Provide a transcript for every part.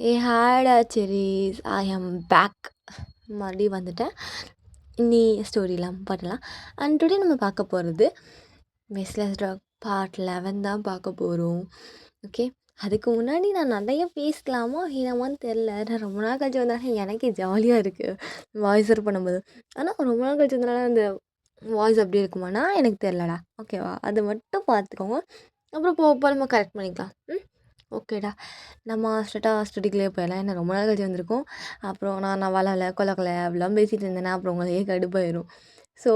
ஏ ஹேடா cherries ஐ ஆம் back. மறுபடியும் வந்துட்டேன். நீ ஸ்டோரிலாம் பாடலாம். அண்ட் டுடே நம்ம பார்க்க போகிறது வெஸ்ட்லெஸ் டாக் பார்ட் 11 தான் பார்க்க போகிறோம். ஓகே, அதுக்கு முன்னாடி நான் நிறைய பேசலாமா என்னமான்னு தெரில. நான் ரொம்ப நாள் கழிச்சு வந்தாலும் எனக்கே ஜாலியாக இருக்குது வாய்ஸ் ஓவர் பண்ணும்போது. ஆனால் ரொம்ப நாள் கழிச்சு வந்தனால அந்த வாய்ஸ் அப்படி இருக்குமானா எனக்கு தெரிலடா. ஓகேவா, அது மட்டும் பார்த்துக்கோங்க. அப்புறம் போக போக நம்ம கரெக்ட் பண்ணிக்கலாம். ஓகேடா, நம்ம ஸ்டடிக்குள்ளேயே போயிடலாம். ஏன்னா ரொம்ப நாள் கழிச்சு வந்திருக்கோம். அப்புறம் நான் வளவல கொலக்கொலை அப்படிலாம் பேசிகிட்டு இருந்தேன்னா அப்புறம் உங்களுக்கே கடுப்பாயிரும். ஸோ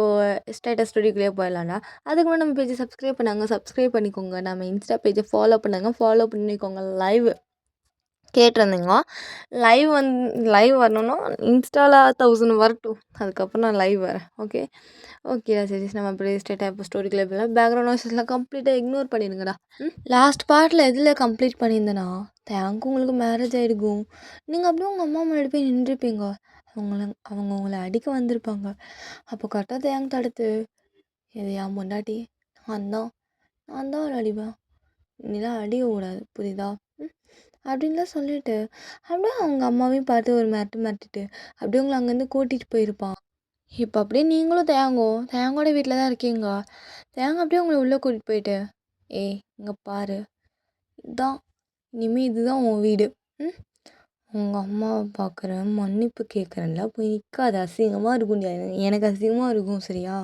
ஸ்டடிக்குள்ளேயே போயிடலாம்டா. அதுக்கு முன்னாடி நம்ம பேஜை சப்ஸ்கிரைப் பண்ணாங்க, சப்ஸ்கிரைப் பண்ணிக்கோங்க. நம்ம இன்ஸ்டா பேஜை ஃபாலோ பண்ணாங்க, ஃபாலோ பண்ணிக்கோங்க. லைவ் கேட்டிருந்தீங்க, லைவ் வரணும்னா இன்ஸ்டாவில் 1000 வரட்டும், அதுக்கப்புறம் நான் லைவ் வரேன். ஓகேடா சரி, நம்ம அப்படியே ஸ்ட்ரெயிட்டாக இப்போ ஸ்டோரிக்குள்ளே போயிடலாம். பேக்ரவுண்ட் வாய்ஸஸ்லாம் கம்ப்ளீட்டாக இக்னோர் பண்ணிடுங்கடா. லாஸ்ட் பார்ட்டில் எதில் கம்ப்ளீட் பண்ணியிருந்தேன்னா, தேங்க் உங்களுக்கு மேரேஜ் ஆகிருக்கும். நீங்கள் அப்படியே உங்கள் அம்மா முன்னாடி போய் நின்றுருப்பீங்க. அவங்க உங்களை அடிக்க வந்திருப்பாங்க. அப்போ கரெக்டாக தேங்க் தடுத்து, இது என் பொண்டாட்டி, நான் தான் அவளை அடிப்பேன், நீலாம் அடிக்கக்கூடாது புரியுதா அப்படின்லாம் சொல்லிட்டு அப்படியே அவங்க அம்மாவையும் பார்த்து ஒரு மிரட்டிட்டு அப்படியே உங்களை அங்கேருந்து கூட்டிகிட்டு போயிருப்பான். இப்போ அப்படியே நீங்களும் தேங்கோட வீட்டில் தான் இருக்கீங்க. தேங்க அப்படியே உங்களை உள்ளே கூட்டிகிட்டு போயிட்டு, ஏய் இங்கே பாரு, இதுதான் இனிமேல் இதுதான் உன் வீடு. உங்கள் அம்மாவை பார்க்குறேன், மன்னிப்பு கேட்குறேன்ல, போய் நிற்காத, அசிங்கமாக இருக்கும். எனக்கு அசிங்கமாக இருக்கும் சரியா.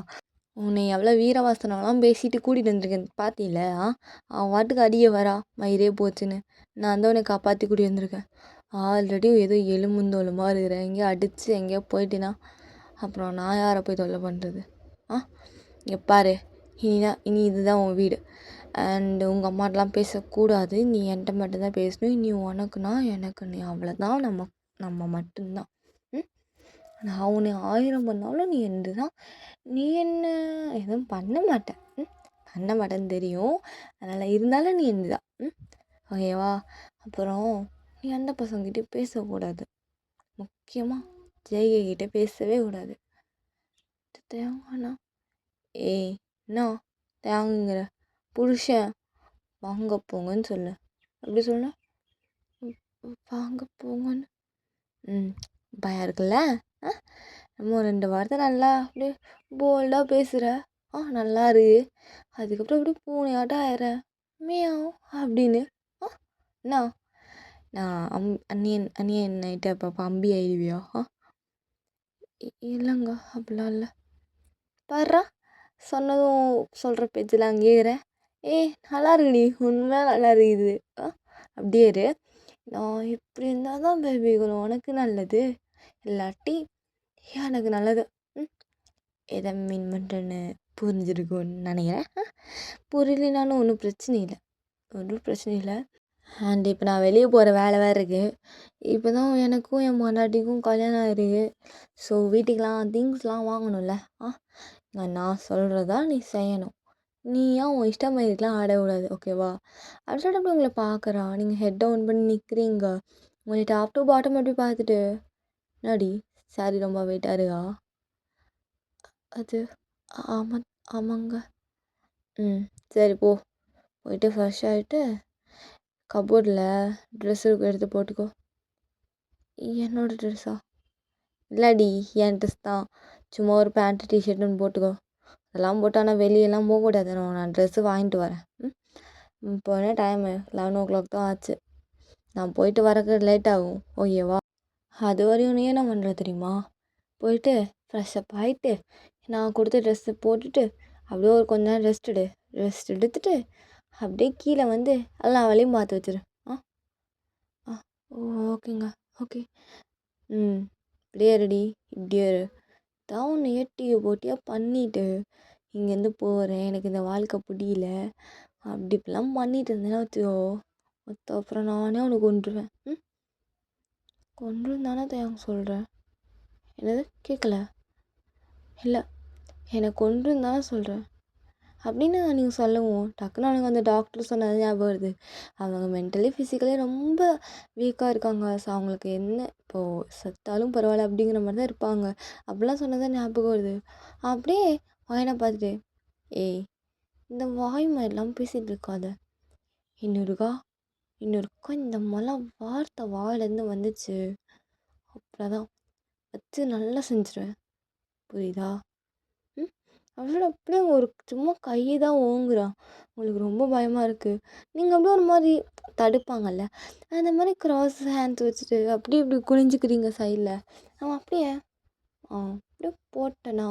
உன்னை எவ்வளோ வீரவாசனம்லாம் பேசிட்டு கூட்டிகிட்டு வந்திருக்கேன் பார்த்தில. அவன் வாட்டுக்கு அடிய வரா மயிரே போச்சுன்னு. நான் தான் உன்னை காப்பாற்றி கூட்டி வந்திருக்கேன். ஆல்ரெடி ஏதோ எலும்புந்தோலுமாக இருக்கிறேன். எங்கேயோ அடித்து எங்கேயோ போயிட்டினா அப்புறம் நான் யாரை போய் தொல்லை பண்ணுறது? இங்கே பாரு, இனி இதுதான் உன் வீடு. அண்டு உங்கள் அம்மாட்டெலாம் பேசக்கூடாது. நீ என்கிட்ட மட்டும்தான் பேசணும். நீ உனக்குன்னா எனக்கு நீ, அவ்வளோதான். நம்ம மட்டும்தான். நான் உன்னை 1000 பண்ணாலும் நீ எந்து தான். நீ என்ன எதுவும் பண்ண மாட்டேன்னு தெரியும். அதனால் இருந்தாலும் நீ எந்து தான். ஓகேவா? அப்புறம் நீ அந்த பசங்கக்கிட்டே பேசக்கூடாது. முக்கியமாக ஜெய்கிட்ட பேசவே கூடாது. தேவானா ஏய் என்ன தேங்குங்கிற புருஷன் வாங்க போங்கன்னு சொல்லு. அப்படி சொல்ல வாங்க போங்கன்னு பயம் இருக்குல்ல. நம்ம 2 வார்த்தை நல்லா அப்படியே போல்டாக பேசுகிற, நல்லா இருக்கு. அதுக்கப்புறம் அப்படியே பூனையாட்டம் ஆயிடுற, மியாவ் அப்படின்னு. என்ன நான் அண்ணியன் நைட்டை அப்போ அம்பி ஆயிடுவியா? இல்லைங்க அப்படிலாம் இல்லை. பாடுறா, சொன்னதும் சொல்கிற பேச்செல்லாம் கேட்குற. நல்லா இருக்குடி, உண்மையாக நல்லா இருக்குது. அப்படியே இரு. நான் இப்படி இருந்தால் தான் பேபி உனக்கு நல்லது, இல்லாட்டி எனக்கு நல்லது. எதை மீன் பண்ணுறேன்னு புரிஞ்சிருக்கும்னு நினைக்கிறேன். புரியலனாலும் ஒன்றும் பிரச்சனை இல்லை. அண்ட் இப்போ நான் வெளியே போகிற வேலை வேறு இருக்குது. இப்போ தான் எனக்கும் என் பொண்டாட்டிக்கும் கல்யாணம் ஆகிருக்கு. ஸோ வீட்டுக்கெலாம் திங்ஸ்லாம் வாங்கணும்ல. நான் சொல்கிறதா நீ செய்யணும். நீ ஏன் உன் இஷ்டம் மாதிரிலாம் ஆடக்கூடாது. ஓகேவா? அப்படி சொல்லிட்டு அப்படி உங்களை பார்க்குறா. நீங்கள் ஹெட் டவுன் பண்ணி நிற்கிறீங்க. உங்களை டாப் டு பாட்டம் அப்படி பார்த்துட்டு, என்னடி சாரி ரொம்ப வெயிட்டாக இருக்கா? அது ஆமாங்க. சரி போயிட்டு ஃப்ரெஷ் ஆகிட்டு கபோர்டில் ட்ரெஸ் எடுத்து போட்டுக்கோ. என்னோடய ட்ரெஸ்ஸா? இல்லடி, என் ட்ரெஸ் தான். சும்மா ஒரு பேண்ட்டு டிஷர்ட்டுன்னு போட்டுக்கோ. அதெல்லாம் போட்டால் நான் வெளியெல்லாம் போகக்கூடாது. நான் ட்ரெஸ்ஸு வாங்கிட்டு வரேன். இப்போ என்ன டைமு 11 தான் ஆச்சு. நான் போயிட்டு வரக்கு லேட் ஆகும். ஓகேவா? அது வரையும் நீ என்ன பண்ணுற தெரியுமா? போயிட்டு ஃப்ரெஷ்ஷப் ஆகிட்டு நான் கொடுத்த ட்ரெஸ்ஸை போட்டுட்டு அப்படியே ஒரு கொஞ்ச நேரம் ரெஸ்ட் எடுத்துட்டு அப்படியே கீழே வந்து எல்லா வேலையும் பார்த்து வச்சிரு. ஓகேங்க. ஓகே. இப்படியே ரெடி, இப்படியே இரு. தான் ஒன்று ஏட்டியை போட்டியாக பண்ணிவிட்டு இங்கேருந்து போகிறேன், எனக்கு இந்த வாழ்க்கை பிடிக்கல, அப்படி இப்படிலாம் பண்ணிட்டு இருந்தேன்னா வச்சுக்கோ, அப்புறம் நானே அவனுக்கு கொன்றுவேன். கொன்றுன்னு தானே தேங்க சொல்கிறேன். என்னது கேட்கல? இல்லை, என்னை கொன்றுன்னு தானே சொல்கிறேன். அப்படின்னு நீங்கள் சொல்லவும் டக்குன்னு அவனுக்கு அந்த டாக்டர் சொன்னது ஞாபகம் வருது. அவங்க மென்டலி ஃபிசிக்கலி ரொம்ப வீக்காக இருக்காங்க. ஸோ அவங்களுக்கு என்ன இப்போது செத்தாலும் பரவாயில்ல அப்படிங்கிற மாதிரி தான் இருப்பாங்க. அப்படிலாம் சொன்னதான் ஞாபகம் வருது. அப்படியே வாயனை பார்த்துட்டு, ஏய் இந்த வாய் மாதிரிலாம் பேசிகிட்டு இருக்காத, இன்னொருக்கா இன்னொருக்கா இந்த மாதிரிலாம் வார்த்தை வாயிலேருந்து வந்துச்சு அவ்வளோதான், வச்சு நல்லா செஞ்சுருவேன். புரியுதா? ம். அவள அப்படியே ஒரு சும்மா கை தான் ஓங்குறான். உங்களுக்கு ரொம்ப பயமா இருக்கு. நீங்க அப்படியே ஒரு மாரி தடுப்பாங்கல்ல, அந்த மாரி கிராஸ் ஹேண்ட்ஸ் வச்சுட்டு அப்படி இப்படி குனிஞ்சுக்கிறீங்க சைட்ல. அவன் அப்படியே அப்படியே போட்டேனா,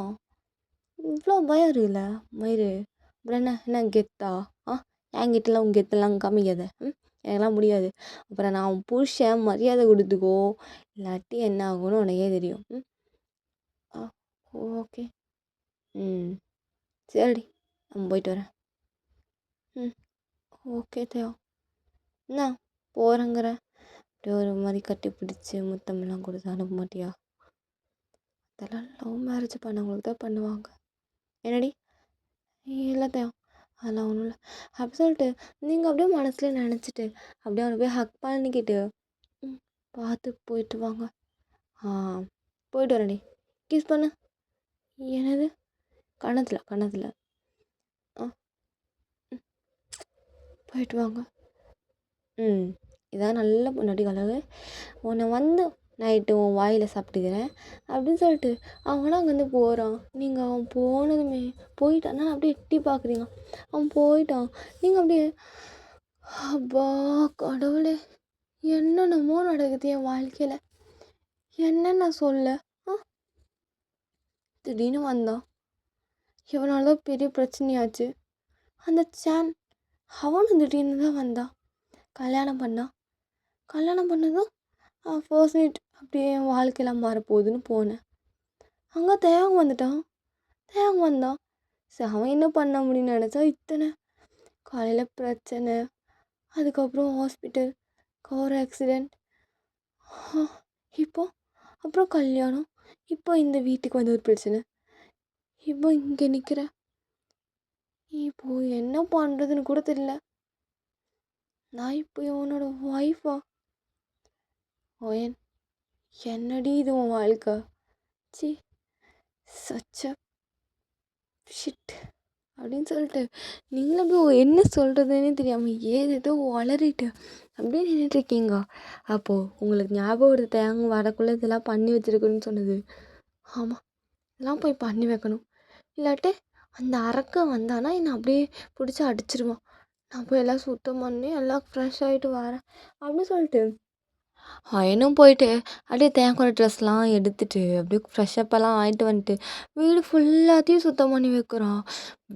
இவ்ளோ பயம் இருக்குல்ல மயிரு. அப்புறம் என்ன கெத்தா? ஆ என்கிட்டலாம் உன் கெத்தெல்லாம் காமிக்காத. எனக்கெல்லாம் முடியாது. அப்புறம் நான் உன் புருஷன் மரியாதை குடுத்துக்கோ, இல்லாட்டி என்ன ஆகும்னு உனக்கே தெரியும். ஆ ஓகே. ம். சரிடி, நான் போயிட்டு வரேன். ம். ஓகே தேவா. என்ன போகிறேங்கிற, அப்படியே ஒரு மாதிரி கட்டி பிடிச்சி முத்தமெல்லாம் கொடுத்து அனுப்ப மாட்டியா? அதெல்லாம் லவ் மேரேஜ் பண்ணவங்களுக்கு தான் பண்ணுவாங்க. என்னடி? இல்லை தேவா, அதெல்லாம் ஒன்றும் இல்லை. அப்படி சொல்லிட்டு நீங்கள் அப்படியே மனசுல நினச்சிட்டு அப்படியே அவனை போய் ஹக் பண்ணிக்கிட்டு பார்த்து போயிட்டு வாங்க. போயிட்டு வரேன்டி. கிஸ் பண்ணு. என்னது? கணத்தில் ஆ ம் போயிட்டு வாங்க. இதான் நல்ல பொண்டாட்டி கலவு. உன்னை வந்து நைட்டு உன் வாயில் சாப்பிட்டுக்கிறேன் அப்படின்னு சொல்லிட்டு அவனா அங்கேருந்து போகிறான். நீங்கள் அவன் போனதுமே போயிட்டான், அப்படியே எட்டி பார்க்குறீங்க. அவன் போயிட்டான். நீங்கள் அப்படியே அப்பா கடவுளே, என்னென்னமோ நடக்குது என் வாழ்க்கையில். என்னென்ன சொல்ல? திடீர்னு வந்தான். இவனால தான் பெரிய பிரச்சனையாச்சு. அந்த அவனும் திடீர்னு தான் வந்தான். கல்யாணம் பண்ணதும் ஃபர்ஸ்ட் நைட் அப்படியே என் வாழ்க்கையெல்லாம் மாறப்போகுதுன்னு போனேன். அங்கே தேவங்க வந்தான். சரி, அவன் என்ன பண்ண முடியும்னு நினச்சா இத்தனை காலையில் பிரச்சனை, அதுக்கப்புறம் ஹாஸ்பிட்டல், கார் ஆக்சிடெண்ட், அப்புறம் கல்யாணம், இப்போ இந்த வீட்டுக்கு வந்து ஒரு பிரச்சனை, இப்போ இங்கே நிற்கிறேன். இப்போ என்ன பண்ணுறதுன்னு கூட தெரியல. நான் இப்போ உன்னோட ஒய்ஃபா? ஓயன், என்னடி இது உன் வாழ்க்கை? சி சச்ச ஷிட் அப்படின்னு சொல்லிட்டு நீங்களும் அப்படியே என்ன சொல்கிறதுன்னு தெரியாமல் ஏதேதோ வளரிட்டு அப்படியே நின்றுட்டுருக்கீங்க. அப்போது உங்களுக்கு ஞாபகம் வருது தேங்க வரக்குள்ளே இதெல்லாம் பண்ணி வச்சுருக்குன்னு சொன்னது. ஆமாம், இதெல்லாம் போய் பண்ணி வைக்கணும். இல்லாட்டி அந்த அரக்கன் வந்தானா என்னை அப்படியே பிடிச்சி அடிச்சிருவான். நான் போய் எல்லாம் சுத்தம் பண்ணி எல்லாம் ஃப்ரெஷ் ஆகிட்டு வரேன் அப்படின்னு சொல்லிட்டு அவனும் போயிட்டு அப்படியே தேங்கோட ட்ரெஸ்லாம் எடுத்துட்டு அப்படியே ஃப்ரெஷ்ஷப்பெல்லாம் ஆகிட்டு வந்துட்டு வீடு ஃபுல்லாத்தையும் சுத்தம் பண்ணி வைக்கிறான்.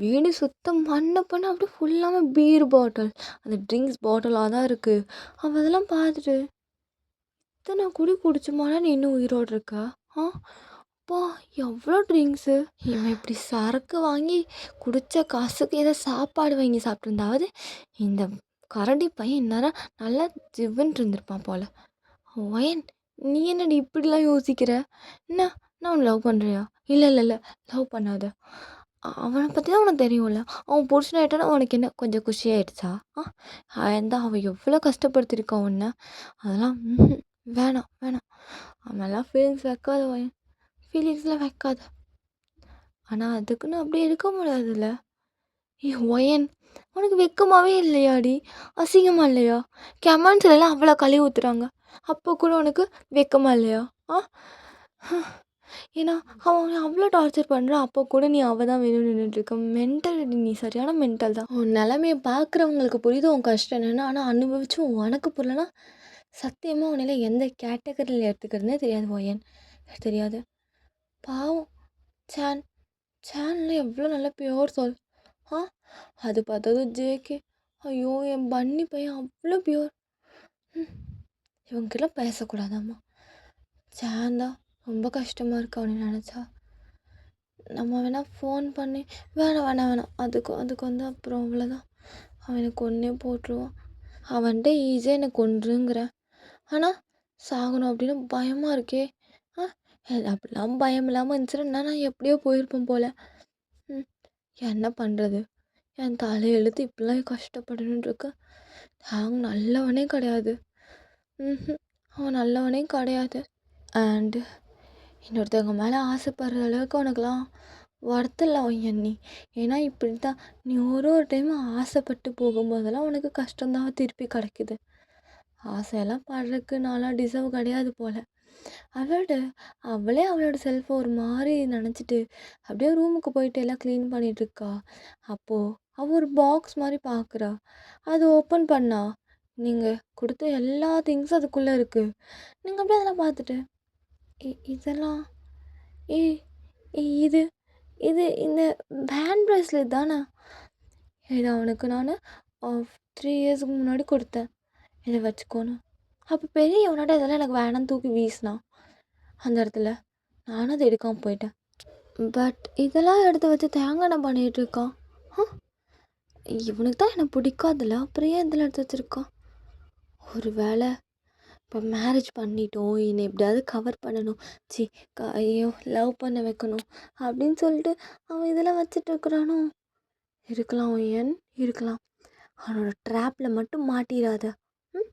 வீடு சுத்தம் பண்ண அப்படியே ஃபுல்லாக பீர் பாட்டில், அந்த ட்ரிங்க்ஸ் பாட்டிலாக தான் இருக்குது. அவன் அதெல்லாம் பார்த்துட்டு இத்தனை குடிச்சுமானா நீ இன்னும் உயிரோடு இருக்கா? அப்பா எவ்வளோ ட்ரிங்க்ஸு! இவன் இப்படி சரக்கு வாங்கி குடித்த காசுக்கு ஏதோ சாப்பாடு வாங்கி சாப்பிட்ருந்தாவது இந்த கரடி பையன் இந்நேரம் நல்லா ஜிவ்வுன்னு இருந்திருப்பான் போல். ஒயன், நீ என்னடி இப்படிலாம் யோசிக்கிற? என்ன, நான் அவனை லவ் பண்ணுறியா? இல்லை லவ் பண்ணாத. அவனை பற்றி தான் உனக்கு தெரியும்ல. அவன் புருஷனாயிட்டானா உனக்கு என்ன கொஞ்சம் குஷியாயிடுச்சா? அவன் எவ்வளோ கஷ்டப்படுத்தியிருக்கான் உன்னை. அதெல்லாம் வேணாம். அவனெல்லாம் ஃபீலிங்ஸ் வைக்காத ஒயன், ஃபீலிங்ஸ்லாம் வைக்காத. ஆனால் அதுக்குன்னு அப்படியே இருக்க முடியாதுல்ல. ஒயன், உனக்கு வெக்கமாகவே இல்லையாடி? அசிங்கமாக இல்லையா? கமெண்ட்ஸ்லாம் அவ்வளோ கழுவி ஊற்றுறாங்க, அப்போ கூட உனக்கு வெக்கமாக இல்லையா? ஏன்னா அவன் அவ்வளோ டார்ச்சர் பண்ணுறான், அப்போ கூட நீ அவள் தான் வேணும்னு நின்றுட்டுருக்க. மென்டல், நீ சரியான மென்டல் தான். உன் நிலமையை பார்க்குறவங்களுக்கு புரியுது உன் கஷ்டம் என்னென்னு. ஆனால் அனுபவிச்சும் உனக்கு புரியலன்னா சத்தியமாக உன்னையில் எந்த கேட்டகரியில் எடுத்துக்கிறதுனே தெரியாது ஒயன், தெரியாது. பாவம் சேனலில் எவ்வளோ நல்ல பியோர் சொல். அது பார்த்தது ஜேகே, ஐயோ என் பன்னி பையன் அவ்வளோ பியோர். இவங்ககிட்டலாம் பேசக்கூடாதாம்மா. தான் ரொம்ப கஷ்டமாக இருக்கு அவனை நினச்சா. நம்ம வேணால் ஃபோன் பண்ணி வேணாம் அதுக்கு வந்து அப்புறம் அவ்வளோதான், அவனை கொன்னே போட்டுருவான். அவன்கிட்ட ஈஸியாக என்னை கொன்றுங்கிறேன், ஆனால் சாகணும் அப்படின்னு பயமாக இருக்கே. அப்படிலாம் பயம் இல்லாமல் இருந்துச்சுன்னா நான் எப்படியோ போயிருப்பேன் போல். என்ன பண்ணுறது, என் தலையெழுத்து இப்படிலாம் கஷ்டப்படணுன்னு இருக்க. அவங்க நல்லவனே கிடையாது. அவன் நல்லவனே கிடையாது. அண்டு இன்னொருத்தவங்க மேலே ஆசைப்படுற அளவுக்கு உனக்குலாம் வருத்தலை நீ. ஏன்னா இப்படி தான் நீ ஒரு டைம் ஆசைப்பட்டு போகும்போதெல்லாம் உனக்கு கஷ்டம்தான் திருப்பி கிடைக்குது. ஆசையெல்லாம் படுறதுக்கு நான்லாம் டிசர்வ் கிடையாது போல. அவளோட அவளே அவளோட செல்ஃப ஒரு மாரி நெனச்சுட்டு, அப்படியே ரூமுக்கு போயிட்டு எல்லாம் கிளீன் பண்ணிட்டுருக்கா. அப்போ அவ ஒரு பாக்ஸ் மாரி பார்க்குறா. அத ஓப்பன் பண்ணா, நீங்க குடுத்த எல்லா திங்ஸும் அதுக்குள்ள இருக்கு. நீங்க அப்படியே அதெல்லாம் பார்த்துட்டு, இதெல்லாம் ஏய் இது இது இந்த பேண்ட் பிரேஸ்லெட் தான? இத அவனுக்கு நானு அ 3 இயர்ஸ்க்கு முன்னாடி குடுத்தேன். இத வச்சுக்கோன்னு. அப்ப பெரியவனாட்ட இதெல்லாம் எனக்கு வேணான்னு தூக்கி வீசினான். அந்த இடத்துல. நானும் அத எடுக்காம போயிட்டேன். பட் இதெல்லாம் எடுத்து வச்சு தேங்காய் எண்ணெய் பண்ணிட்டு இருக்கான். ஹ! இவனுக்கு தான் என்ன பிடிக்காதுல்ல. அப்புறம் ஏன் இதெல்லாம் எடுத்து வச்சிருக்கான்? ஒரு வேளை இப்போ மேரேஜ் பண்ணிட்டோம். என்னை எப்படியாவது கவர் பண்ணணும். ச்சீ ஐயோ! லவ் பண்ண வைக்கணும். அப்படின்னு சொல்லிட்டு அவன் இதெல்லாம் வச்சுட்டு இருக்கிறானோ? இருக்கலாம் ஒயன் இருக்கலாம். அவனோட ட்ராப்ல மட்டும் மாட்டிராத. ம்.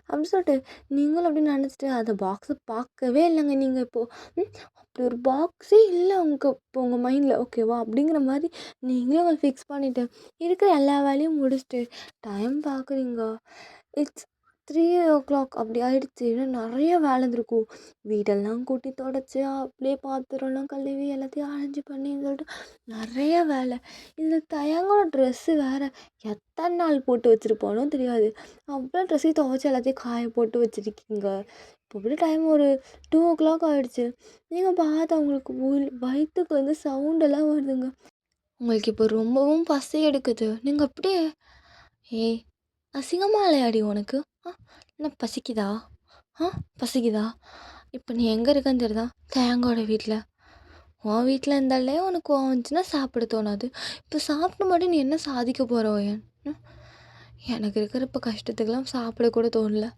அப்படின்னு சொல்லிட்டு நீங்களும் அப்படின்னு நினச்சிட்டு அந்த பாக்ஸை பார்க்கவே இல்லைங்க நீங்கள் இப்போது. அப்படி ஒரு பாக்ஸே இல்லை இப்போ உங்கள் மைண்டில் ஓகேவா அப்படிங்கிற மாதிரி நீங்களே உங்களை ஃபிக்ஸ் பண்ணிவிட்டு இருக்கிற எல்லா வேலையும் முடிச்சுட்டு டைம் பார்க்குறீங்க. இட்ஸ் 3 o'clock அப்படி ஆயிடுச்சு. இன்னும் நிறைய வேலை இருந்திருக்கும். வீடெல்லாம் கூட்டி தொடச்சி அப்படியே பாத்திரம்லாம் கழுவி எல்லாத்தையும் அரேஞ்ச் பண்ணின்னு சொல்லிட்டு நிறைய வேலை. இதில் தயங்கோட ட்ரெஸ்ஸு வேறு எத்தனை நாள் போட்டு வச்சுருப்பானோ தெரியாது. அவ்வளோ ட்ரெஸ்ஸையும் துவைச்சி எல்லாத்தையும் காய போட்டு வச்சுருக்கீங்க. இப்போ எப்படி டைம் ஒரு 2 o'clock ஆகிடுச்சு. நீங்கள் பார்த்தா உங்களுக்கு வயிற்றுக்கு வந்து சவுண்டெல்லாம் வருதுங்க. உங்களுக்கு இப்போ ரொம்பவும் பசி எடுக்குது. நீங்கள் அப்படியே ஏய் அசிங்கமா இல்லையாடி உனக்கு? ஆ என்ன பசிக்குதா? ஆ பசிக்குதா? இப்போ நீ எங்கே இருக்கன்னு தெரியுதா? தேங்கோட வீட்டில். உன் வீட்டில் இருந்தாலே உனக்கு கோவம் வந்துச்சுன்னா சாப்பிட தோணாது. இப்போ சாப்பிட்டு மட்டும் நீ என்ன சாதிக்க போகிற ஓயன்? எனக்கு இருக்கிற இப்போ கஷ்டத்துக்கெல்லாம் சாப்பிட கூட தோணல.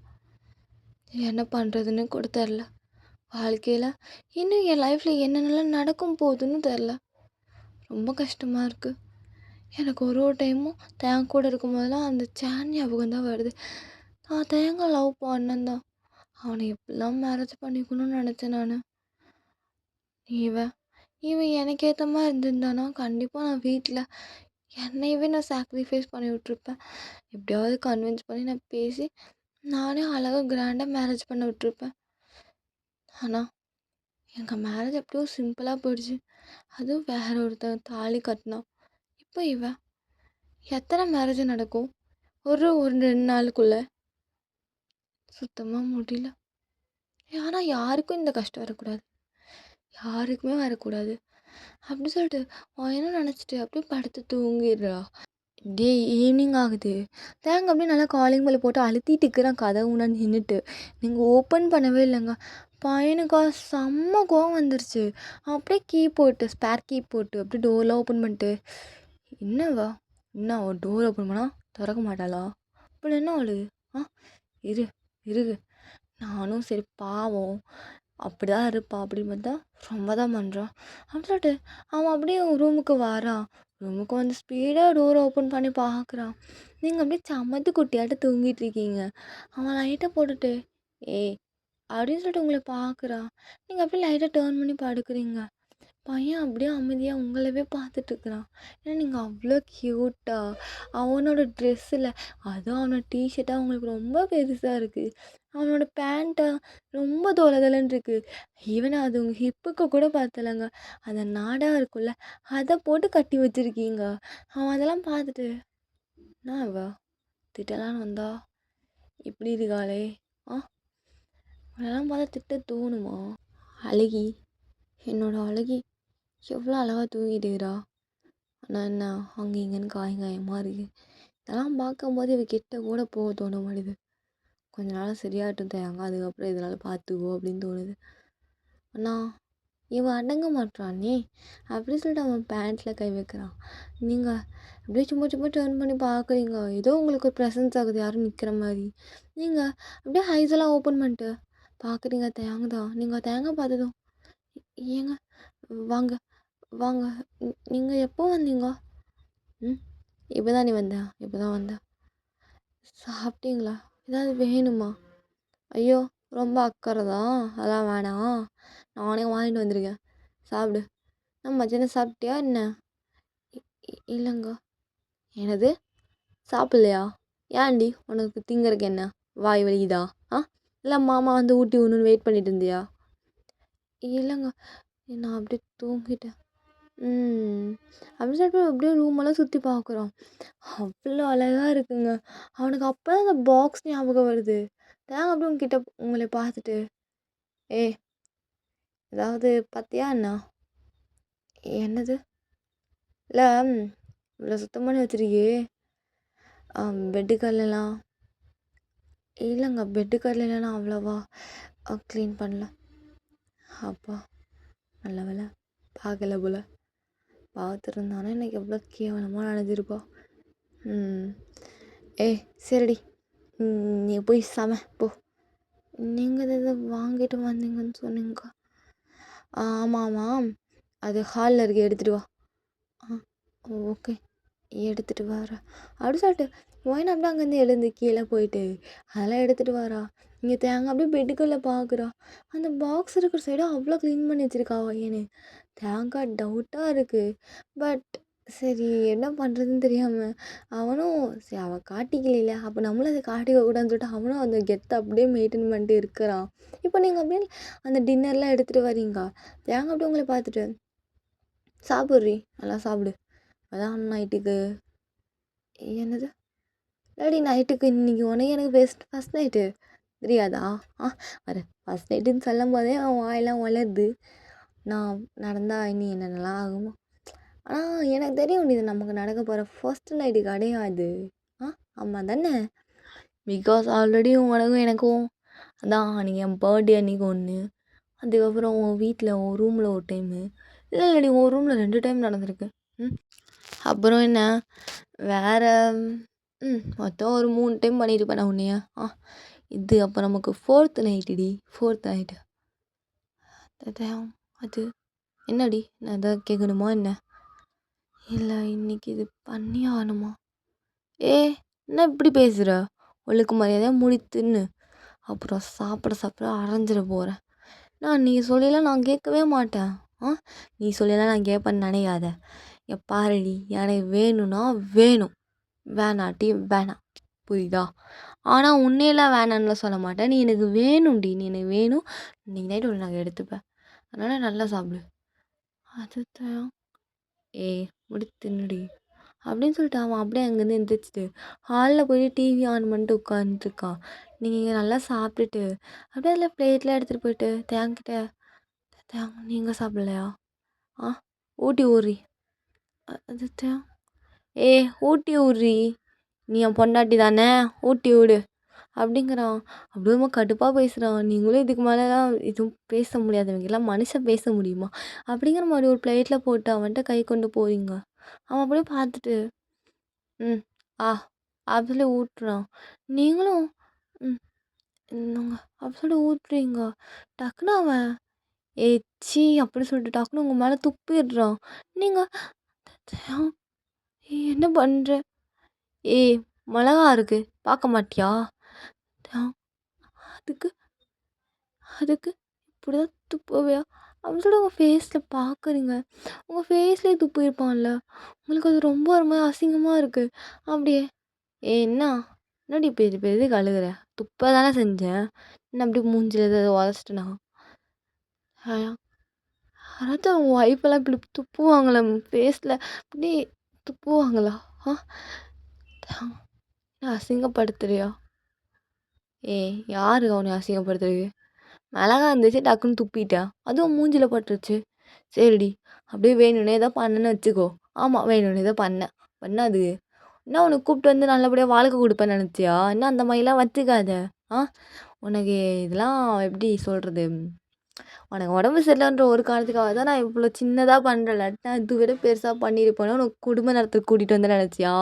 என்ன பண்ணுறதுன்னு கூட தெரில. வாழ்க்கையில் இன்னும் என் லைஃப்பில் என்னென்னலாம் நடக்கும் போகுதுன்னு தெரில. ரொம்ப கஷ்டமாக இருக்குது. எனக்கு ஒரு ஒரு டைமும் தேங்க கூட இருக்கும்போதெல்லாம் அந்த சேன் ஞாபகம் தான் வருது. நான் தேங்க லவ் பண்ணேன் தான். அவனை எப்படிலாம் மேரேஜ் பண்ணிக்கணும்னு நினச்சேன் நான். இவன் இவன் எனக்கு ஏற்ற மாதிரி இருந்திருந்தானா கண்டிப்பாக நான் வீட்டில் என்னையவே நான் சாக்ரிஃபைஸ் பண்ணி விட்ருப்பேன். எப்படியாவது கன்வின்ஸ் பண்ணி நான் பேசி நானே அழகாக கிராண்டாக மேரேஜ் பண்ண விட்ருப்பேன். ஆனால் எங்கள் மேரேஜ் எப்படியோ சிம்பிளாக போயிடுச்சு. அதுவும் வேற ஒருத்தன் தாலி கட்டினான். இப்போ இவன் எத்தனை மேரேஜ் நடக்கும் ஒரு ஒரு 2 நாளுக்குள்ளே? சுத்தமாக முடியல. ஆனால் யாருக்கும் இந்த கஷ்டம் வரக்கூடாது. யாருக்குமே வரக்கூடாது அப்படி சொல்லிட்டு என்ன நினச்சிட்டு அப்படியே படுத்து தூங்கிடுறா. டே ஈவினிங் ஆகுது. தேங்க அப்படியே நல்லா காலிங் பெல் போட்டு அழுத்திட்டு இருக்கிறான் கதவு முன்னாடி நின்றுட்டு. நீங்கள் ஓப்பன் பண்ணவே இல்லைங்க. பையனுக்கா செம்ம கோவம் வந்துருச்சு. அப்படியே கீ போட்டு ஸ்பேர் கீ போட்டு அப்படியே டோர்லாம் ஓப்பன் பண்ணிட்டு என்னவா என்ன அவள் டோர் ஓப்பன் பண்ணால் திறக்க மாட்டாளா? அப்படி என்ன அவளுக்கு? ஆ இரு இருக்கு. நானும் சரி பாவம் அப்படிதான் இருப்பா அப்படின்னு பார்த்தா ரொம்ப தான் பண்ணுறான். அப்படின்னு சொல்லிட்டு அவன் அப்படியே ரூமுக்கு வாரான். ரூமுக்கு வந்து ஸ்பீடாக டோரை ஓப்பன் பண்ணி பார்க்குறான். நீங்கள் அப்படியே சமத்து குட்டியாட்ட தூங்கிட்டு இருக்கீங்க. அவன் லைட்டை போட்டுட்டு ஏய் அப்படின்னு சொல்லிட்டு உங்களை பார்க்குறான். நீங்கள் அப்படியே லைட்டாக டேர்ன் பண்ணி படுக்கிறீங்க. பையன் அப்படியே அமைதியாக உங்களவே பார்த்துட்ருக்குறான். ஏன்னா நீங்கள் அவ்வளோ க்யூட்டாக அவனோட ட்ரெஸ்ஸில் அதுவும் அவனோட டிஷர்ட்டாக அவங்களுக்கு ரொம்ப பெருசாக இருக்குது. அவனோட பேண்ட்டை ரொம்ப தொலைதலன்னு இருக்குது. ஈவன் அது உங்கள் ஹிப்புக்கு கூட பார்த்தலங்க. அந்த நாடா இருக்குல்ல அதை போட்டு கட்டி வச்சுருக்கீங்க. அவன் அதெல்லாம் பார்த்துட்டு என்ன அவ திட்டலான்னு வந்தா இப்படி இருக்காளே ஆ அதெல்லாம் பார்த்தா திட்ட தோணுமா? அழகி என்னோட அழகி எவ்வளோ அழகாக தூங்கிட்டுக்கிறா. ஆனால் என்ன அங்கே இங்கேன்னு காயமாக இருக்குது. இதெல்லாம் பார்க்கும்போது இவ கிட்ட கூட போக தோண மாட்டேது. கொஞ்ச நாள் சரியாகட்டும் தேங்க அதுக்கப்புறம் இதனால் பார்த்துக்கோ அப்படின்னு தோணுது. ஆனால் இவன் அடங்க மாட்டானே அப்படின்னு சொல்லிட்டு அவன் பேண்ட்டில் கை வைக்கிறான். நீங்கள் அப்படியே சும்மா சும்மா டேர்ன் பண்ணி பார்க்குறீங்க. ஏதோ உங்களுக்கு ஒரு ப்ரெசன்ஸ் ஆகுது யாரும் நிற்கிற மாதிரி. நீங்கள் அப்படியே ஐஸெல்லாம் ஓப்பன் பண்ணிட்டு பார்க்குறீங்க தேங்க தான். நீங்கள் தேங்க பார்த்ததும் ஏங்க வாங்க வாங்க நீங்கள் எப்போ வந்தீங்க? ம் இப்போ தான் நீ வந்தா இப்போ தான் வந்தா சாப்பிட்டீங்களா? ஏதாவது வேணுமா? ஐயோ ரொம்ப அக்கறை தான் அதெல்லாம் வேணாம். நானே வாங்கிட்டு வந்திருக்கேன் சாப்பிடு. நான் மத்தியானம் சாப்பிட்டியா என்ன? இல்லைங்க. என்னது சாப்பிட்லையா? ஏன்டி உனக்கு திங்கிறதுக்கு என்ன? வாய் வலிக்குதா? ஆ? இல்ல மாமா வந்து ஊட்டி விடணுன்னு வெயிட் பண்ணிட்டு இருந்தியா? இல்லைங்க. நான் அப்படியே தூங்கிட்டேன். ம். அப்படின்னு சொல்லிட்டு அப்படியே ரூமெல்லாம் சுத்தி பார்க்குறோம். அவ்வளோ அழகா இருக்குங்க. அவனுக்கு அப்பதான் அந்த பாக்ஸ் ஞாபகம் வருது. நாங்க அப்படியே உங்ககிட்ட உங்கள பார்த்துட்டு, "ஏய் ஏதாவது பார்த்தியா என்ன?" "என்னது?" "இல்ல இவ்வளோ சுத்தம் பண்ணி வச்சிருக்கியே, பெட்டு கல்லெல்லாம்." "இல்லைங்க பெட்டு கல்லெல்லாம் நான் அவ்வளவா க்ளீன் பண்ணல." "அப்பா நல்ல வேளை பார்க்கல போல. பார்த்துருந்தானா இன்னைக்கு எவ்வளோ கேவலமா நடந்திருப்பா." "ம். ஏய் சரிடி. நீ போய் சம போ." "நீங்க ஏதோ வாங்கிட்டு வந்தீங்கன்னு சொன்னீங்க." ஆமாம் ஆமாம். அது ஹாலில் இருக்கு எடுத்துகிட்டு வா." "ஆ ஓகே எடுத்துகிட்டு வரேன்." அப்படி சொல்லிட்டு ஒயின் அப்படியே அங்கேருந்து எழுந்து கீழே போயிட்டு அதெல்லாம் எடுத்துகிட்டு வரா. இங்கே தேங்காய் அப்படியே பெட்டுக்குள்ளே பார்க்குறா. அந்த பாக்ஸ் இருக்கிற சைடு அவ்வளோ க்ளீன் பண்ணி வச்சிருக்கா ஒயின்னு. தேங்காய் டவுட்டாக இருக்குது. பட் சரி என்ன பண்ணுறதுன்னு தெரியாமல் அவனும் சரி அவள் காட்டிக்கல அப்போ நம்மளும் அதை காட்டிக்க கூடாதுன்னு சொல்லிட்டு அவனும் அந்த கெத்தை அப்படியே மெயின்டைன் பண்ணிட்டு இருக்கிறான். இப்போ நீங்கள் அப்படியே அந்த டின்னர்லாம் எடுத்துகிட்டு வரீங்க. தேங்காய் அப்படியே உங்களை பார்த்துட்டு சாப்பிட்றி நல்லா சாப்பிடு. அதான் நைட்டுக்கு என்னது இல்லாடி நைட்டுக்கு இன்னைக்கு உனக்கு எனக்கு ஃபஸ்ட் நைட்டு தெரியாதா? ஆ வர ஃபஸ்ட் நைட்டுன்னு சொல்லும் போதே அவன் வாயெல்லாம் வளருது. நான் நடந்தா இனி என்னென்னலாம் ஆகுமோ? ஆனால் எனக்கு தெரியும் இது நமக்கு நடக்க போகிற ஃபர்ஸ்ட் நைட்டு கிடையாது. ஆ ஆமாம் தானே? பிகாஸ் ஆல்ரெடி உனக்கும் எனக்கும் அதான் அன்றைக்கி என் பர்த்டே அன்றைக்கி ஒன்று, அதுக்கப்புறம் உன் வீட்டில் உன் ரூமில் ஒரு டைமு, இல்லடி உன் ரூமில் 2 டைம் நடந்திருக்கு. அப்புறம் என்ன வேறு மொத்தம் ஒரு 3 டைம் பண்ணியிருப்பேன் நான் உன்னைய. இது அப்போ நமக்கு 4த் நைட்டுடி. 4த் நைட்டு. அது என்னடி நான் எதாவது கேட்கணுமா என்ன? இல்லை இன்னைக்கு இது பண்ணியே ஆகணுமா? என்ன இப்படி பேசுகிற? ஒழுக்கு மரியாதையாக முடி தின்னு. அப்புறம் சாப்பிட அரைஞ்சிட போகிறேன். நீ சொல்லிலாம் நான் கேட்கவே மாட்டேன். நீ சொல்லிலாம் நான் கேட்பேன்னு நினைக்காத. பாருடி எனக்கு வேணும்னா வேணும், வேணாட்டி வேணாம். புரியுதா? ஆனால் உன்னையெல்லாம் வேணான்னுலாம் சொல்ல மாட்டேன். நீ எனக்கு வேணும்டி. நீ எனக்கு வேணும். இன்னைக்கு நைட்டு ஒன்று நாங்கள் எடுத்துப்பேன். அதனால் நல்லா சாப்பிடு. அதுதான் முடி தின்னுடி அப்படின்னு சொல்லிட்டு அவன் அப்படியே அங்கேருந்து எந்திரிச்சிட்டு ஹாலில் போய் டிவி ஆன் பண்ணிட்டு உட்காந்துருக்கான். நீங்கள் இங்கே நல்லா சாப்பிட்டுட்டு அப்படியே அதில் பிளேட்லாம் எடுத்துகிட்டு போயிட்டு தேங்கிட்ட நீங்கள் சாப்பிட்லையா? ஊட்டி ஊறி அது ஊட்டி ஊறி நீ என் பொண்டாட்டி தானே ஊட்டி விடு அப்படிங்கிறான். அப்படியே கடுப்பாக பேசுகிறான். நீங்களும் இதுக்கு மேலெலாம் எதுவும் பேச முடியாதவங்கெல்லாம் மனுஷன் பேச முடியுமா? அப்படிங்கிற மாதிரி ஒரு பிளேட்டில் போட்டு அவன்கிட்ட கை கொண்டு போறீங்க. அவன் அப்படியே பார்த்துட்டு ஆ அப்படி சொல்லி ஊட்டுறான். நீங்களும் இந்தாங்க அப்படி சொல்லி ஊட்டுறீங்க. டக்குன்னு அவன் ச்சீ அப்படி சொல்லிட்டு டக்குன்னு உங்கள் மேலே துப்பிடுறான். நீங்கள் என்ன பண்ணுற? மிளகா இருக்கு பார்க்க மாட்டியா? அதுக்கு அதுக்கு இப்படி தான் துப்புவியா? அப்படின்னு சொல்லிட்டு உங்கள் ஃபேஸில் பார்க்குறீங்க. உங்கள் ஃபேஸ்லேயே துப்பியிருப்பான்ல. உங்களுக்கு அது ரொம்ப ஒரு மாதிரி அசிங்கமாக இருக்குது. அப்படியே என்னடி பெரிய பெரிய கழுகுற? துப்ப தானே செஞ்சேன். என்ன அப்படி மூஞ்சில் ஏதாவது உதச்சிட்டேனா? யாராச்சும் அவங்க ஒய்ஃபெல்லாம் இப்படி துப்புவாங்களா ஃபேஸில்? இப்படி துப்புவாங்களா? அசிங்கப்படுத்துறியா? யாரு அவனை அசிங்கப்படுத்துறது? மிளகா இருந்துச்சு டக்குன்னு துப்பிட்டேன். அதுவும் மூஞ்சில் பட்டுருச்சு. சரிடி அப்படியே வேணும்னே தான் பண்ணேன்னு வச்சுக்கோ. ஆமாம் வேணும்னே தான் பண்ணேன். பண்ணாது என்ன உனக்கு கூப்பிட்டு வந்து நல்லபடியாக வாழ்க்கை கொடுப்பேன்னு நினச்சியா? என்ன அந்த மாதிரிலாம் வச்சுக்காத. உனக்கு இதெல்லாம் எப்படி சொல்கிறது? உனக்கு உடம்பு சரியில்லைன்ற ஒரு காரணத்துக்காக தான் நான் இவ்வளோ சின்னதாக பண்ணுறேன். இல்லாட்டினா இது விட பெருசாக பண்ணியிருப்பேன்னு உனக்கு குடும்ப நேரத்துக்கு கூட்டிகிட்டு வந்து நினச்சியா?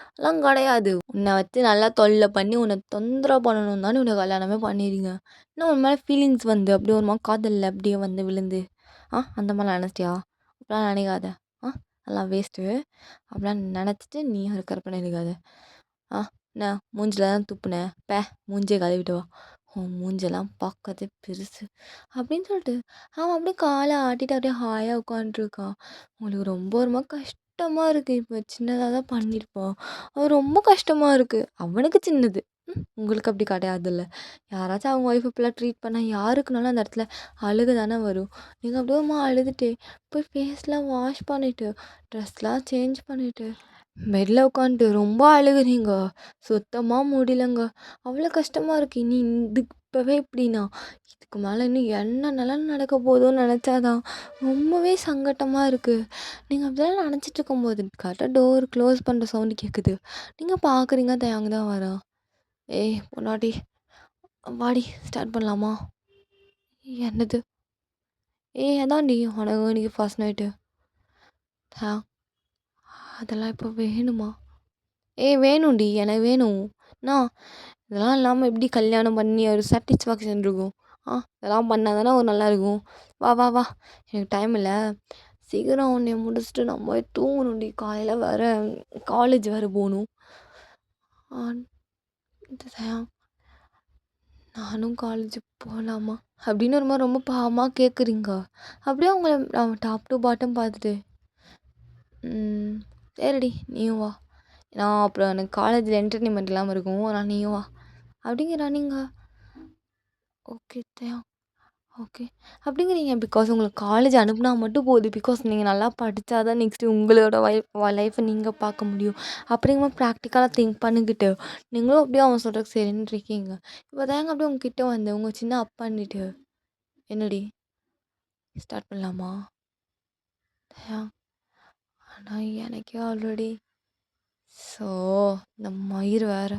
அதெல்லாம் கிடையாது. உன்னை வச்சு நல்லா தொல்லை பண்ணி உன்னை தொந்தரவு பண்ணணும் தானே உன்னை கல்யாணமே பண்ணிடுங்க. இன்னும் உன் மேலே ஃபீலிங்ஸ் வந்து அப்படியே ஒரு மாதிரி காதலில் அப்படியே வந்து விழுந்து அந்த மாதிரிலாம் நினச்சியா? அப்படிலாம் நினைக்காத. அதெல்லாம் வேஸ்ட்டு. அப்படிலாம் நினச்சிட்டு நீ ஒரு கற்பனை இருக்காத. என்ன மூஞ்சில் தான் துப்புனேன் மூஞ்சியை கழுவிட்டு வா. உன் மூஞ்செல்லாம் பார்க்கறதே பெருசு அப்படின்னு சொல்லிட்டு அவன் அப்படியே காலை ஆட்டிட்டு அப்படியே ஹாயாக உட்காந்துருக்கான். உங்களுக்கு ரொம்ப ரொம்ப கஷ்டமாக இருக்குது. இப்போ சின்னதாக தான் பண்ணியிருப்பான். அது ரொம்ப கஷ்டமாக இருக்குது. அவனுக்கு சின்னது உங்களுக்கு அப்படி கிடையாதுல்ல. யாராச்சும் அவங்க ஒய்ஃப் இப்படிலாம் ட்ரீட் பண்ணா யாருக்குனாலும் அந்த இடத்துல அழுக தானே வரும். நீங்க அப்படியேம்மா அழுதுட்டு, போய் ஃபேஸ்லாம் வாஷ் பண்ணிட்டு, ட்ரெஸ்லாம் சேஞ்ச் பண்ணிட்டு, பெட்ல உட்காந்துட்டு ரொம்ப அழுகுறீங்க. சுத்தமா முடியலங்க. அவ்வளோ கஷ்டமா இருக்கு. இனி இப்பவே இப்படின்னா, இதுக்கு மேல இன்னும் என்னென்னலாம் நடக்க போதோன்னு நெனச்சா தான் ரொம்பவே சங்கட்டமா இருக்கு. நீங்க அப்படிலாம் நெனச்சிட்டு இருக்கும்போது, கரெக்ட்டா டோர் க்ளோஸ் பண்ற சவுண்ட் கேட்குது. நீங்க பார்க்குறீங்க, தேங்க தான் வரா. ஏய் பொண்டாட்டி, வாடி ஸ்டார்ட் பண்ணலாமா? என்னது? ஏய் அதான்டி உனக்கு இன்னைக்கு ஃபர்ஸ்ட் நைட்டு. ஆ அதெல்லாம் இப்போ வேணுமா? ஏய் வேணும்டி, எனக்கு வேணும். நான் இதெல்லாம் இல்லாமல் எப்படி கல்யாணம் பண்ணி ஒரு சாட்டிஸ்ஃபேக்ஷன் இருக்கும்? இதெல்லாம் பண்ணா தானே ஒரு நல்லாயிருக்கும். வா வா வா, எனக்கு டைம் இல்லை. சீக்கிரம் உன்னைய முடிச்சுட்டு நம்ம போய் தூங்கணும்டி. காலையில் வேறு காலேஜ் வேறு போகணும். இதுதான் நானும் காலேஜ் போகலாமா அப்படின்னு ஒரு மாதிரி ரொம்ப பாவமாக கேட்குறீங்க. அப்படியே உங்களை டாப் டு பாட்டம் பார்த்துட்டு சரிடி நீயும் வா. நான் அப்புறம் எனக்கு காலேஜில் என்டர்டெயின்மெண்ட் இல்லாமல் இருக்கும். ஆனால் நீயும் வா அப்படிங்கிறா. நீங்கள் ஓகே தான் ஓகே அப்படிங்கிறீங்க. பிகாஸ் உங்களுக்கு காலேஜ் அனுப்புனா மட்டும் போதும். பிகாஸ் நீங்கள் நல்லா படித்தா தான் நெக்ஸ்ட்டு உங்களோட லைஃப்பை நீங்கள் பார்க்க முடியும். அப்படிங்கும்போது ப்ராக்டிக்கலாக திங்க் பண்ணிக்கிட்டு நீங்களும் அப்படியே அவன் சொல்கிறதுக்கு சரின்னு இருக்கீங்க. இப்போ தாங்க அப்படியே உங்ககிட்ட வந்து உங்கள் சின்ன அப்பான்னிட்டு என்னடி ஸ்டார்ட் பண்ணலாமா? ஆனால் எனக்கே ஆல்ரெடி ஸோ இந்த மயிர் வேறு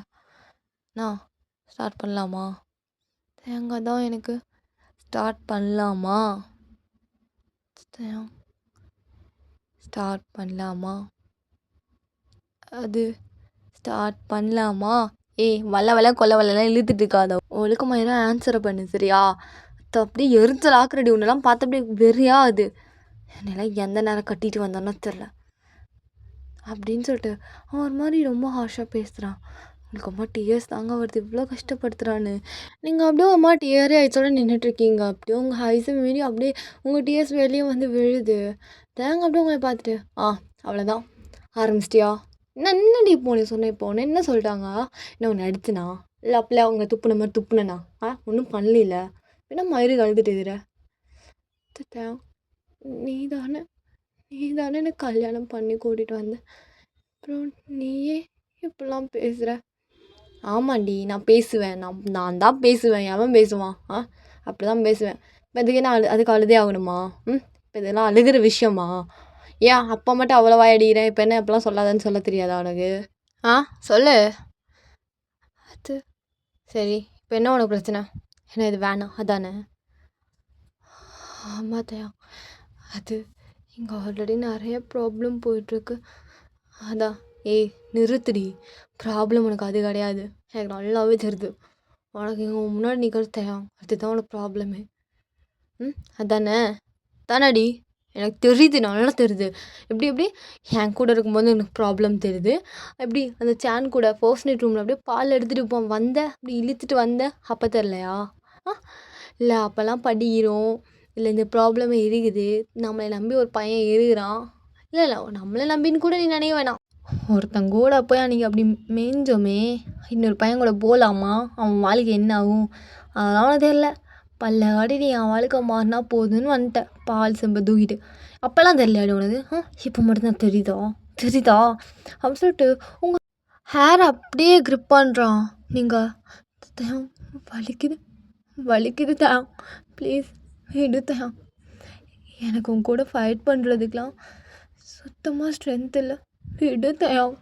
நான் ஸ்டார்ட் பண்ணலாமா? தேங்காய் தான் எனக்கு ஸ்டார்ட் பண்ணலாமா? ஸ்டார்ட் பண்ணலாமா? அது ஸ்டார்ட் பண்ணலாமா? ஏய் வல்ல கொல்ல வல்லலாம் இழுத்துட்டு இருக்காத. ஒழுக்கமாயிரம் ஆன்சரை பண்ணு சரியா? அப்படியே எரிச்சல் ஆக்குறடி. உன்னெல்லாம் பார்த்து அப்படியே வெறியா அது. என்னெல்லாம் எந்த நேரம் கட்டிட்டு வந்தானோ தெரில அப்படின்னு சொல்லிட்டு அவன் ஒரு மாதிரி ரொம்ப ஹார்ஷாக பேசுகிறான். எனக்கு அம்மா டிஎஸ் தாங்க வருது, இவ்வளோ கஷ்டப்படுத்துகிறான்னு. நீங்கள் அப்படியே அம்மா டிஆரே ஆயிடுச்சோட நின்றுட்டுருக்கீங்க. அப்படியே உங்கள் ஹைஸை மீறி அப்படியே உங்கள் டிஎஸ் வெளியே வந்து விழுது. தேங்க அப்படியே உங்களை பார்த்துட்டு அவ்வளோதான் ஆரம்பிச்சிட்டியா? என்னடி போனே சொன்னேன். போனேன் என்ன சொல்லிட்டாங்க? என்ன ஒன்று அடிச்சுனா இல்லை அப்படியே அவங்க துப்புன மாதிரி துப்புனேண்ணா? ஒன்றும் பண்ணல. என்ன மயிறு கழுதுட்டு இருக்கிற? நீ தானே எனக்கு கல்யாணம் பண்ணி கூட்டிகிட்டு வந்தேன். அப்புறம் நீயே இப்படிலாம் பேசுகிற? ஆமாண்டி நான் பேசுவேன். நான் தான் பேசுவேன். எவன் பேசுவான்? அப்படி தான் பேசுவேன். இப்போ இதுக்கு என்ன அதுக்கு அழுதே ஆகணுமா? இப்போ இதெல்லாம் அழுகிற விஷயமா? ஏன் அப்பா மட்டும் அவ்வளோ வாயடிக்கிறேன், இப்போ என்ன இப்போலாம் சொல்லாதன்னு சொல்ல தெரியாதா உனக்கு? சொல்லு. அது சரி, இப்போ என்ன உனக்கு பிரச்சனை? என்ன இது வேணாம் அதானே? ஆமாம் தயா, அது இங்கே ஆல்ரெடி நிறைய ப்ராப்ளம் போயிட்டுருக்கு. அதான் ஏய் நிறுத்துடி. ப்ராப்ளம் உனக்கு அது கிடையாது, எனக்கு நல்லாவே தெரியுது. உனக்கு இங்கே முன்னாடி நிற்கிறது தயா, அதுதான் உனக்கு ப்ராப்ளமே. அதானே? தானடி எனக்கு தெரியுது, நல்லா தெரியுது. எப்படி என் கூட இருக்கும்போது எனக்கு ப்ராப்ளம் தெரியுது. எப்படி அந்த சேன் கூட ஃபர்ஸ்ட் நைட் ரூமில் அப்படியே பால் எடுத்துகிட்டு வந்த அப்படி இழுத்துட்டு வந்த அப்போ தெரிலையா? இல்லை அப்போல்லாம் படிக்கிறோம், இல்லை இந்த ப்ராப்ளமே இருக்குது, நம்மளை நம்பி ஒரு பையன் இருக்கிறான். இல்லை நம்மளை நம்பின்னு கூட நீ நினைக்க வேணாம். ஒருத்தங்க கூட போய் அன்றைக்கி அப்படி மேய்ஞ்சோமே, இன்னொரு பையன் கூட போகலாமா? அவன் வாழ்க்கை என்ன ஆகும் அதெல்லாம் அவனுக்கு தெரில. பல்ல காட்டி நீ என் வாழ்க்கை மாறினா போதுன்னு வந்துட்டேன் பால் செம்ப தூக்கிட்டு. அப்போல்லாம் தெரியலையாடி உனக்கு? இப்போ மட்டும்தான் தெரியுதா அப்படின்னு சொல்லிட்டு உங்கள் ஹேர் அப்படியே க்ரிப் பண்ணுறான். நீங்கள் வலிக்குது தான் ப்ளீஸ் விடு தான். எனக்கு உன் கூட ஃபைட் பண்ணுறதுக்கெலாம் சுத்தமாக ஸ்ட்ரென்த் இல்லை, விடு தயம்.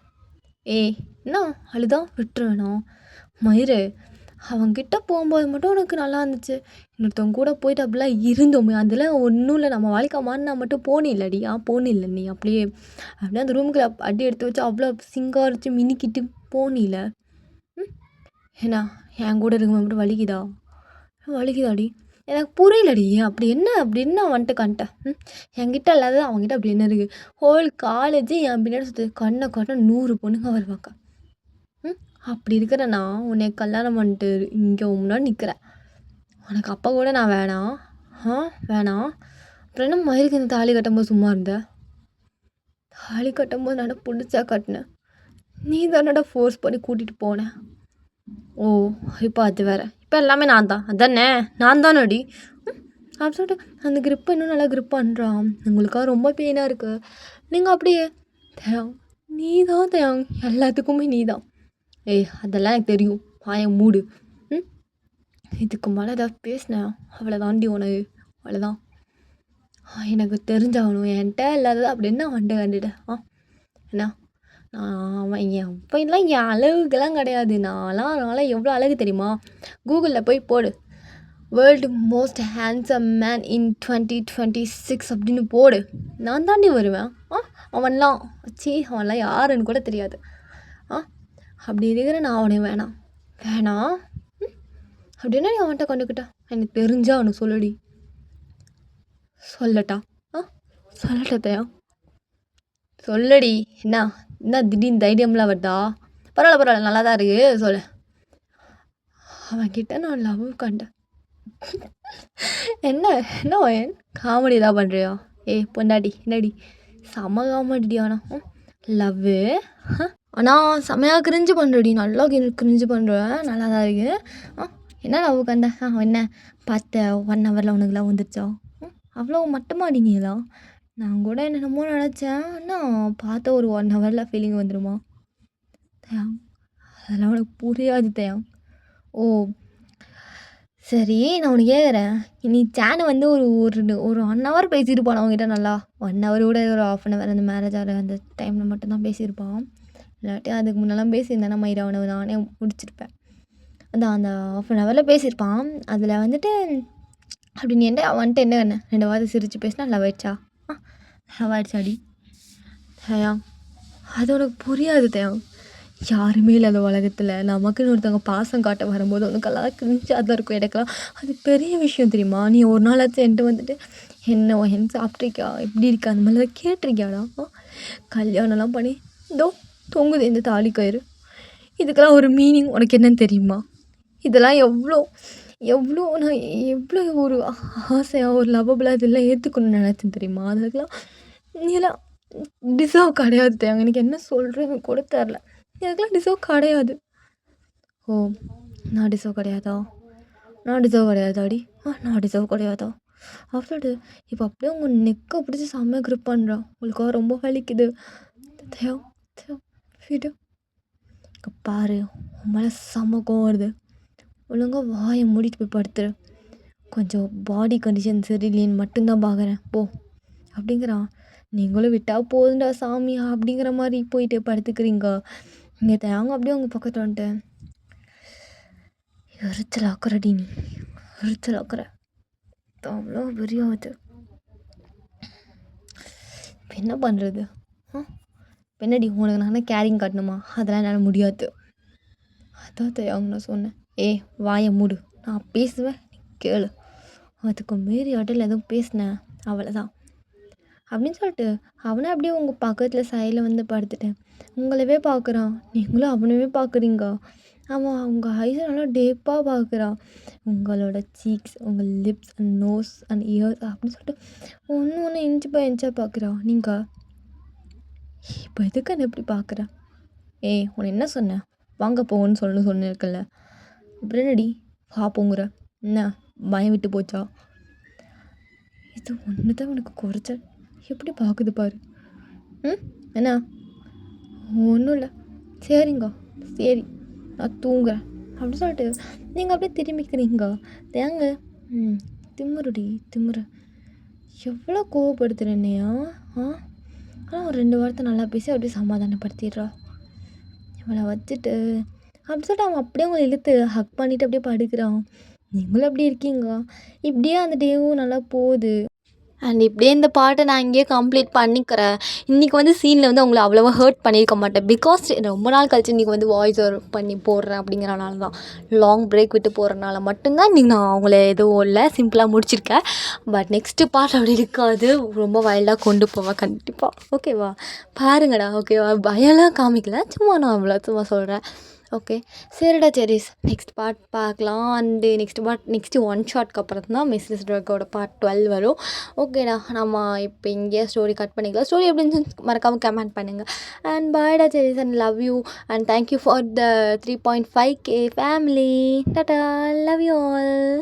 ஏய் என்ன அழுதா விட்டுருவேணா? மயிறு அவன்கிட்ட போகும்போது மட்டும் உனக்கு நல்லா இருந்துச்சு. இன்னொருத்தவங்க கூட போயிட்டு அப்படிலாம் இருந்தோமே, அதில் ஒன்றும் இல்லை, நம்ம வாழ்க்கை மாறினா மட்டும் போனில்லடி. போனில்ல நீ அப்படியே அந்த ரூமுக்குள்ள அடி எடுத்து வச்சு அவ்வளோ சிங்காரிச்சு மினிக்கிட்டு போனில. ஏன்னா என் கூட இருக்கும்போது மட்டும் வலிக்குதாடி? எனக்கு புரியலடி. அப்படி என்ன வந்துட்டு கண்டேன் என்கிட்ட இல்லாத அவங்ககிட்ட அப்படி என்ன இருக்குது? ஹோல் காலேஜ் என் பின்னாடி சுற்று கண்ணை காட்ட 100 பொண்ணுங்க வருவாக்கா. அப்படி இருக்கிற நான் உன்னை கல்யாணம் பண்ணிட்டு இங்கே முன்னாடி நிற்கிறேன். உனக்கு அப்போ கூட நான் வேணாம் அப்புறம் என்ன மயிருக்கு இந்த தாலி கட்டும்போது சும்மா இருந்தேன்? தாலி கட்டும்போது நான் பிடிச்சா கட்டினேன், நீ தானடா ஃபோர்ஸ் பண்ணி கூட்டிகிட்டு போனேன். ஓ! இப்போ அது வேற. இப்போ எல்லாமே நான் தான். அதானே? நான் தானடி. அப்படி சொல்லிட்டு அந்த கிரிப்பை இன்னும் நல்லா கிரிப் பண்ணுறான். உங்களுக்கா ரொம்ப பெயினாக இருக்குது. நீங்கள் அப்படியே தயாங் நீ தான் தயாங், எல்லாத்துக்குமே நீ தான். ஏய் அதெல்லாம் எனக்கு தெரியும், வாயை மூடு. ம் இதுக்கு மேலே ஏதாவது பேசினேன் அவ்வளோதாண்டி உனக்கு, அவ்வளோதான். எனக்கு தெரிஞ்சாகணும் என்கிட்ட இல்லாதது அப்படி என்ன கண்டுட்டேன். என்ன அவன் என் பையன்லாம் என் அழகுக்கெல்லாம் கிடையாது. நான்லாம் எவ்வளோ அழகு தெரியுமா? கூகுளில் போய் போடு, world most handsome man in 2026 அப்படின்னு போடு, நான் தாண்டி வருவேன். அவன்லாம் யாருன்னு கூட தெரியாது. அப்படி இருக்கிற நான் அவனை வேணாம் அப்படின்னா நீ அவன்கிட்ட கொண்டுக்கிட்டா எனக்கு தெரிஞ்சா அவனுக்கு சொல்லுடி. சொல்லட்டா? சொல்லட்டத்தையா? சொல்லடி. என்ன திடீர்னு தைரியம்லாம் வருதா? பரவாயில்ல நல்லா தான் இருக்கு, சொல்லு. அவன்கிட்ட நான் லவ் கண்டேன். என்ன காமெடி தான் பண்ணுறியா? பொண்டாட்டி என்னடி செம காமெடி. ஆனால் லவ்வு ஆனால் செமையாக கிரிஞ்சு பண்ணுறடி, நல்லா கிரிஞ்சு பண்ணுறேன், நல்லா தான் இருக்கு. என்ன லவ் கண்டேன்? என்ன பார்த்த 1 ஹவரில் உனக்கு லவ் வந்துருச்சா? அவ்வளோ மட்டுமாடி நீலாம்? நான் கூட என்னென்னமோ நினச்சேன். ஆனால் பார்த்த ஒரு 1 ஹவரில் ஃபீலிங் வந்துடுமா? தயாங் அதெல்லாம் உனக்கு புரியாது தயாங். ஓ சரி, நான் உனக்கு கேட்குறேன். நீ சேனை வந்து ஒரு 1 ஹவர் பேசியிருப்பான் அவங்ககிட்ட நல்லா. 1 ஹவர் கூட ஒரு 1/2 ஹவர் அந்த மேரேஜ் ஆகிற அந்த டைமில் மட்டும்தான் பேசியிருப்பான். இல்லாட்டி அதுக்கு முன்னெல்லாம் பேசியிருந்தேன்னா மயிரா அவனை நானே முடிச்சிருப்பேன். அந்த 1/2 ஹவரில் பேசியிருப்பான். அதில் வந்துட்டு அப்படி நீ வந்துட்டு என்ன 2 வாரத்தை சிரித்து பேசினா லவ் ஆயிடுச்சா? லவ் ஆயிடுச்சாடி தயாங்? அது உனக்கு புரியாது தயாங். யாருமே இல்லை அந்த உலகத்தில். நமக்குன்னு ஒருத்தவங்க பாசம் காட்ட வரும்போது உனக்கெல்லாம் கிரிஞ்சாக தான் இருக்கும். எனக்கெல்லாம் அது பெரிய விஷயம் தெரியுமா? நீ ஒரு நாளாச்சும் என்கிட்ட வந்துட்டு என்ன சாப்பிட்ருக்கியா, எப்படி இருக்கா, அந்த மாதிரிலாம் கேட்டிருக்கியாடா? கல்யாணம்லாம் பண்ணி இதோ தொங்குது இந்த தாலி கயிறு. இதுக்கெல்லாம் ஒரு மீனிங் உனக்கு என்னன்னு தெரியுமா? இதெல்லாம் எவ்வளோ நான் எவ்வளோ ஒரு ஆசையாக ஒரு லவ்வபுளாக இதெல்லாம் ஏற்றுக்கணும்னு நினச்சேன் தெரியுமா? அதுக்கெல்லாம் நீ எல்லாம் டிசர்வ் கிடையாது தேங்க. எனக்கு என்ன சொல்கிறதுன்னு கூட தெரில. எனக்குலாம் டிசர்வ் கிடையாது. ஓ நான் டிசர்வ் கிடையாதா? நான் டிசர்வ் கிடையாதாடி? நான் டிசர்வ் கிடையாதா? அப்படின்ட்டு இப்போ அப்படியே உங்கள் நெக்கை பிடிச்சி செம்ம கிரிப் பண்ணுறான். உங்களுக்காக ரொம்ப வலிக்குது. வீடு இங்கே பாரு, உன் மேலே செம்ம கோவம் வருது. ஒழுங்காக வாயை மூடிட்டு போய் படுத்துரு. கொஞ்சம் பாடி கண்டிஷன் சரியில்லைன்னு மட்டும்தான் பார்க்குறேன் போ அப்படிங்கிறான். நீங்களும் விட்டால் போதுண்டா சாமி அப்படிங்கிற மாதிரி போயிட்டு படுத்துக்கிறீங்க. இங்கே தேங்க அப்படியே உங்கள் பக்கத்தில் வந்துட்டேன். எரிச்சல் ஆக்குறடி நீ, எரிச்சல் ஆக்குற. அவ்வளோ பெரியாவது. இப்போ என்ன பண்ணுறது? என்னடி உனக்கு நான் கேரிங் காட்டணுமா? அதெல்லாம் என்னால் முடியாது. அதான் தயாங்க நான் சொன்னேன். வாயை மூடு, நான் பேசுவேன் நீ கேளு. அதுக்கு மீறி அடையில் எதுவும் பேசினேன் அவ்வளோதான் அப்படின்னு சொல்லிட்டு அவனை அப்படியே உங்கள் பக்கத்தில் சைடில் வந்து படுத்துட்டேன். உங்களவே பார்க்குறான், நீங்களும் அவனவே பார்க்குறீங்க. அவன் அவங்க ஐஸை நல்லா டேப்பாக பார்க்குறான். உங்களோட சீக்ஸ், உங்கள் lips and nose and ears அப்படின்னு சொல்லிட்டு ஒன்று இன்ச்சு பை இன்ச்சாக பார்க்குறான். நீங்கள் இப்போ எதுக்கு எப்படி பார்க்குறேன்? உன்னை என்ன சொன்னேன்? வாங்க போகணுன்னு சொன்னிருக்கல, அப்புறம் என்னடி பார்ப்போங்கிற? என்ன பயம் விட்டு போச்சா? இது ஒன்று தான் உனக்கு குறைச்சல். எப்படி பார்க்குது பாரு. என்ன ஒன்றும் இல்லை, சரிங்க சரி நான் தூங்குறேன் அப்படின்னு சொல்லிட்டு நீங்கள் அப்படியே திரும்பிக்கிறீங்க. தேங்க திமுருடி திமுரு. எவ்வளோ கோவப்படுத்துகிறேன்னையா? ஆனால் ஒரு 2 வாரத்தை நல்லா பேசி அப்படியே சமாதானப்படுத்திடுறா. இவளை வச்சுட்டு அப்படி சொல்லிட்டு அவன் அப்படியே உங்களை இழுத்து ஹக் பண்ணிவிட்டு அப்படியே படுக்கிறான். நீங்களும் அப்படி இருக்கீங்க. இப்படியே அந்த டேவும் நல்லா போகுது. அண்ட் இப்படியே இந்த பாட்டை நான் இங்கேயே கம்ப்ளீட் பண்ணிக்கிறேன். இன்றைக்கி வந்து சீனில் வந்து அவங்கள அவ்வளோவா ஹர்ட் பண்ணியிருக்க மாட்டேன். பிகாஸ் ரொம்ப நாள் கழிச்சு இன்றைக்கி வந்து வாய்ஸ் ஓவர் பண்ணி போடுறேன் அப்படிங்கிறனால தான். லாங் பிரேக் விட்டு போடுறனால மட்டும்தான் இன்றைக்கி நான் அவங்கள எதுவும் இல்லை சிம்பிளாக முடிச்சிருக்கேன். பட் நெக்ஸ்ட்டு பார்ட் அப்படி இருக்காது, ரொம்ப வைல்டாக கொண்டு போவேன் கண்டிப்பாக. ஓகேவா? பாருங்கடா. ஓகேவா? பயம்லாம் காமிக்கல, சும்மா நான் அவ்வளோ சும்மா சொல்கிறேன். ஓகே. சரிடா செரீஸ். நெக்ஸ்ட் பார்ட் பார்க்கலாம். அண்டு நெக்ஸ்ட்டு ஒன் ஷாட்க்கு அப்புறம் தான் மிஸ்ஸஸ் ட்ரக்கோட பார்ட் 12 வரும். ஓகேடா, நம்ம இப்போ இங்கேயே ஸ்டோரி கட் பண்ணிக்கலாம். ஸ்டோரி எப்படி இருந்துச்சுன்னு மறக்காமல் கமெண்ட் பண்ணுங்கள். அண்ட் பாய்டா series and love you and thank you for the 3.5K family. Tata, love you all.